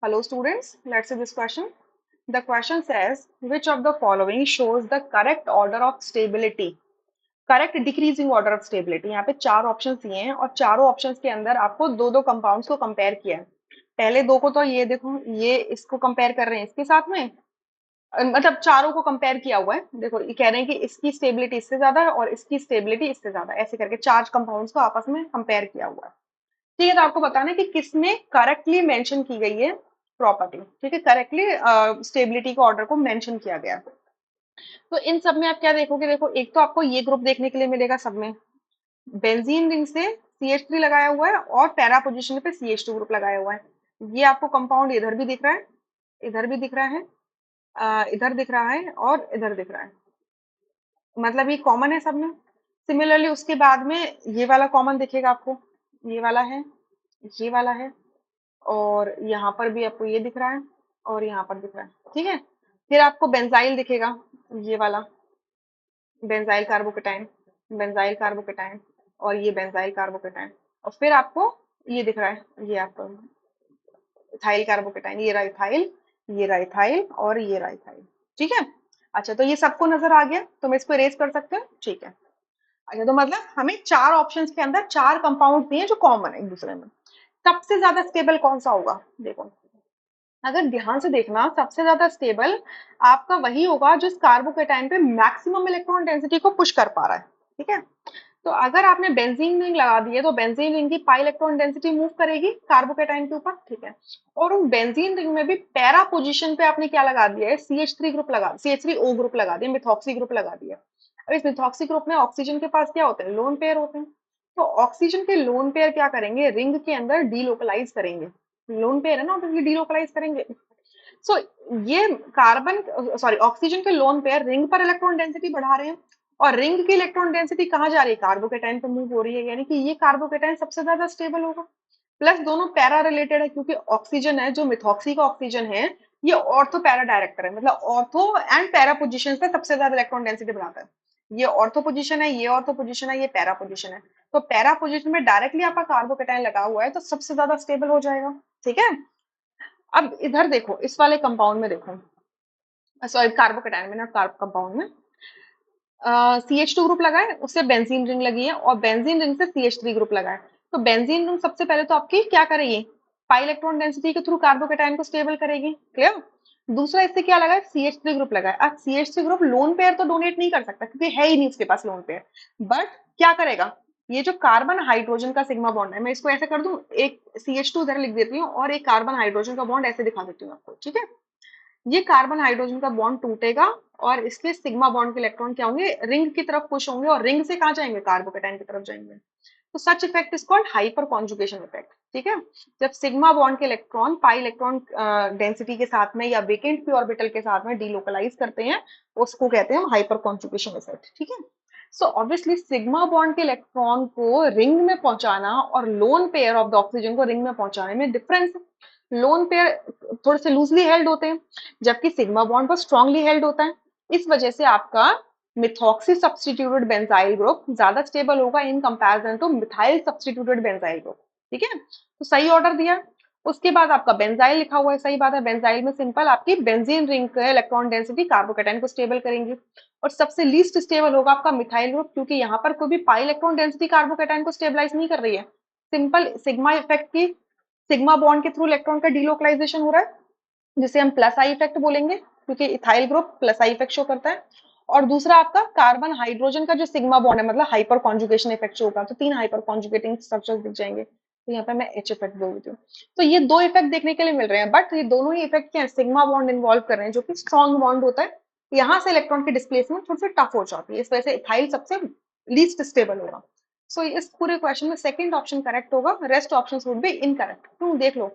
Hello students, let's see this question. The question says, which of the following shows the correct order of stability? Correct decreasing order of stability. यहाँ पे चार options दिए हैं और चारों options के अंदर आपको दो दो कंपाउंड्स को कंपेयर किया है। पहले दो को तो ये देखो, ये इसको कंपेयर कर रहे हैं इसके साथ में, मतलब चारों को कंपेयर किया हुआ है। देखो ये कह रहे हैं कि इसकी स्टेबिलिटी इससे ज्यादा है और इसकी स्टेबिलिटी इससे ज्यादा है, ऐसे करके चार कंपाउंड्स को आपस में कंपेयर किया हुआ है। ठीक है, तो आपको बताना है कि किसमें करेक्टली मेंशन की गई है प्रॉपर्टी। ठीक है, करेक्टली स्टेबिलिटी के ऑर्डर को मेंशन किया गया है। तो इन सब में आप क्या देखोगे, देखो एक तो आपको ये ग्रुप देखने के लिए मिलेगा, सब में बेंजीन रिंग से CH3 लगाया हुआ है और पैरा पोजीशन पे CH2 ग्रुप लगाया हुआ है। ये आपको कंपाउंड इधर भी दिख रहा है, इधर भी दिख रहा है, इधर दिख रहा है और इधर दिख रहा है, मतलब ये कॉमन है सब में। सिमिलरली उसके बाद में ये वाला कॉमन दिखेगा आपको, ये वाला है, ये वाला है, और यहाँ पर भी आपको ये दिख रहा है और यहाँ पर दिख रहा है। ठीक है, फिर आपको बेंजाइल दिखेगा, ये वाला बेंजाइल कार्बोकेटाइन, बेंजाइल कार्बोकेटाइन, और ये बेंजाइल कार्बोकेटाइन, और फिर आपको ये दिख रहा है, ये आपको इथाइल कार्बोकेटाइन, ये रहा इथाइल, ये रहा इथाइल और ये रहा इथाइल। ठीक है, अच्छा तो ये सबको नजर आ गया, तो मैं इसको इरेज कर सकते हो। ठीक है, अच्छा तो मतलब हमें चार ऑप्शंस के अंदर चार कंपाउंड दिए जो कॉमन है एक दूसरे में। सबसे ज्यादा स्टेबल कौन सा होगा, देखो अगर ध्यान से देखना, सबसे ज्यादा स्टेबल आपका वही होगा जो इस कार्बोकेटाइन पे मैक्सिमम इलेक्ट्रॉन डेंसिटी को पुश कर पा रहा है। ठीक है, तो अगर आपने बेंजीन रिंग लगा दी है तो बेंजीन रिंग की पाई इलेक्ट्रॉन डेंसिटी मूव करेगी कार्बोकेटाइन के ऊपर। ठीक है, और उन बेंजीन रिंग में भी पैरा पोजीशन पे आपने क्या लगा दिया है, CH3 ग्रुप लगा, CH3O ग्रुप लगा दिया, मिथॉक्सी ग्रुप लगा दिया। अब इस मिथॉक्सी ग्रुप में ऑक्सीजन के पास क्या होते हैं, लोन पेयर होते हैं। तो ऑक्सीजन के लोन पेयर क्या करेंगे, रिंग के अंदर डीलोकलाइज करेंगे। लोन पेयर है ना, ऑब्वियसली डीलोकलाइज करेंगे। सो ये कार्बन, सॉरी ऑक्सीजन के लोन पेयर रिंग पर इलेक्ट्रॉन डेंसिटी बढ़ा रहे हैं, और रिंग की इलेक्ट्रॉन डेंसिटी कहाँ जा रही है, कार्बोकेटाइन पे मूव हो रही है, यानी कि ये कार्बोकेटाइन सबसे ज्यादा स्टेबल होगा। प्लस दोनों पैरा रिलेटेड है, क्योंकि ऑक्सीजन है जो मिथॉक्सी का ऑक्सीजन है, ये ऑर्थो पैरा डायरेक्टर है, मतलब ऑर्थो एंड पैरा पोजीशन पे सबसे ज्यादा इलेक्ट्रॉन डेंसिटी बढ़ाता है। ये ऑर्थो पोजीशन है, ये ऑर्थो पोजीशन है, ये पैरा पोजीशन है। तो पैरा पोजीशन में डायरेक्टली आपका कार्बोकेटाइन लगा हुआ है, तो सबसे ज्यादा स्टेबल हो जाएगा। ठीक है, अब इधर देखो, इस वाले कंपाउंड में देखो, सॉरी कार्बोकेटाइन में, नॉट कार्ब कंपाउंड में, CH2 ग्रुप लगा है, उससे बेंजीन रिंग लगी है, और बेंजीन रिंग से CH3 ग्रुप लगा है। तो बेंजीन रिंग सबसे पहले तो आपकी क्या करेगी, पाई इलेक्ट्रॉन डेंसिटी के थ्रू कार्बोकेटाइन को स्टेबल करेगी। क्लियर। दूसरा इससे क्या लगा है, CH3 ग्रुप लगा है। अब CH3 ग्रुप लोन पेयर तो डोनेट नहीं कर सकता क्योंकि है ही नहीं उसके पास लोन पेयर, बट क्या करेगा, ये जो कार्बन हाइड्रोजन का सिग्मा बॉन्ड है, मैं इसको ऐसे कर दूं, एक CH2 इधर लिख देती हूँ और एक कार्बन हाइड्रोजन का बॉन्ड ऐसे दिखा देती हूँ आपको। ठीक है, ये कार्बन हाइड्रोजन का बॉन्ड टूटेगा और इसके सिग्मा बॉन्ड के इलेक्ट्रॉन क्या होंगे, रिंग की तरफ पुश होंगे, और रिंग से कहाँ जाएंगे, कार्बोकेटाइन की तरफ जाएंगे। तो such effect is called hyperconjugation effect. ठीक है, जब सिग्मा बॉन्ड के इलेक्ट्रॉन पाई इलेक्ट्रॉन डेंसिटी के साथ में या वेकेंट पी ऑर्बिटल के साथ में डीलोकलाइज करते हैं, उसको कहते हैं हाइपर कॉन्जुगेशन इफेक्ट। ठीक है, सो ऑब्वियसली सिग्मा बॉन्ड के इलेक्ट्रॉन को रिंग में पहुंचाना और lone pair of the oxygen को रिंग में पहुंचाने में डिफरेंस है। लोन पेयर थोड़े से लूजली हेल्ड होते हैं, जबकि सिग्मा बॉन्ड बहुत स्ट्रांगली हेल्ड होता है। इस वजह से आपका मिथॉक्सी सब्स्टिट्यूटेड बेंजाइल ग्रुप ज्यादा स्टेबल होगा इन comparison two methyl substituted benzyl group. ठीक है, तो सही ऑर्डर दिया। उसके बाद आपका बेंजाइल लिखा हुआ है, सही बात है, बेंजाइल में सिंपल आपकी बेंजीन रिंग का इलेक्ट्रॉन डेंसिटी कार्बोकेटाइन को स्टेबल करेंगी, और सबसे लीस्ट स्टेबल होगा आपका मिथाइल ग्रुप, क्योंकि यहाँ पर कोई भी पाई इलेक्ट्रॉन डेंसिटी कार्बोकेटाइन को स्टेबलाइज नहीं कर रही है। सिंपल सिग्मा इफेक्ट की, सिग्मा बॉन्ड के थ्रू इलेक्ट्रॉन का डीलोकलाइजेशन हो रहा है, जिसे हम प्लस आई इफेक्ट बोलेंगे, क्योंकि ethyl group plus I effect show करता है। और दूसरा आपका कार्बन हाइड्रोजन का जो सिग्मा बॉन्ड है, मतलब हाइपर कॉन्जुगेशन इफेक्ट शो होगा, तो तीन हाइपर कॉन्जुगेटिंग स्ट्रक्चर्स दिख जाएंगे। तो यहाँ पे मैं H इफेक्ट बोल देती हूँ। तो ये दो इफेक्ट देखने के लिए मिल रहे हैं, बट ये दोनों ही इफेक्ट क्या है, सिग्मा बॉन्ड इन्वॉल्व कर रहे हैं, जो कि स्ट्रॉन्ग बॉन्ड होता है। यहाँ से इलेक्ट्रॉन की डिस्प्लेसमेंट थोड़ी सी टफ हो जाती है, इस वजह से इथाइल सबसे लीस्ट स्टेबल होगा। सो इस पूरे क्वेश्चन में सेकंड ऑप्शन करेक्ट होगा, rest options would be incorrect. तुम देख लो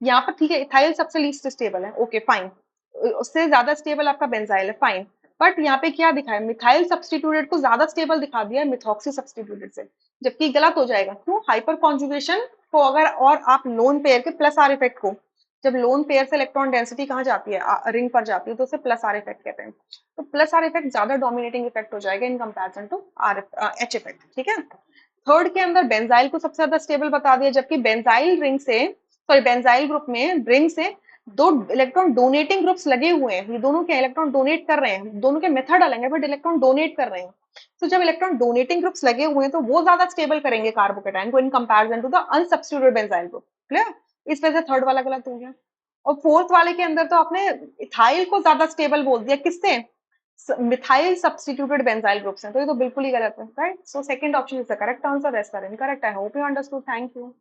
यहाँ पर, ठीक है इथाइल सबसे लीस्ट स्टेबल है, ओके फाइन, उससे ज्यादा स्टेबल आपका बेंजाइल है, फाइन, बट यहाँ पे क्या दिखा है, मिथाइल सब्स्टिट्यूटेड को ज्यादा स्टेबल दिखा दिया है मिथॉक्सी सब्स्टिट्यूटेड से, जबकि गलत हो जाएगा। क्यों, हाइपर कॉन्जुगेशन को अगर, और आप लोन पेयर के प्लस आर इफेक्ट को, जब लोन पेयर से इलेक्ट्रॉन डेंसिटी कहाँ जाती है, रिंग पर जाती है, तो उसे प्लस आर इफेक्ट कहते हैं। तो प्लस आर इफेक्ट ज्यादा डोमिनेटिंग इफेक्ट हो जाएगा in comparison to R H effect. ठीक है, थर्ड के अंदर बेंजाइल को सबसे ज्यादा स्टेबल बता दिया, जबकि बेंजाइल रिंग से, सॉरी बेंजाइल ग्रुप में रिंग से दो इलेक्ट्रॉन डोनेटिंग ग्रुप्स लगे हुए हैं, ये दोनों क्या इलेक्ट्रॉन डोनेट कर रहे हैं, दोनों के मेथड अलग है बट इलेक्ट्रॉन डोनेट कर रहे हैं। तो जब इलेक्ट्रॉन डोनेटिंग ग्रुप्स लगे हुए हैं तो वो ज्यादा स्टेबल करेंगे कार्बोकेटाइन को in comparison to the unsubstituted benzyl group. Clear? इस वजह से थर्ड वाला गलत हो गया। और फोर्थ वाले के अंदर तो आपने इथाइल को ज्यादा स्टेबल बोल दिया, किससे? मिथाइल सब्स्टिट्यूटेड बेंजाइल ग्रुप्स हैं, तो ये तो बिल्कुल ही गलत है, right? So second option is the correct answer, as per incorrect. I hope you understood, thank you.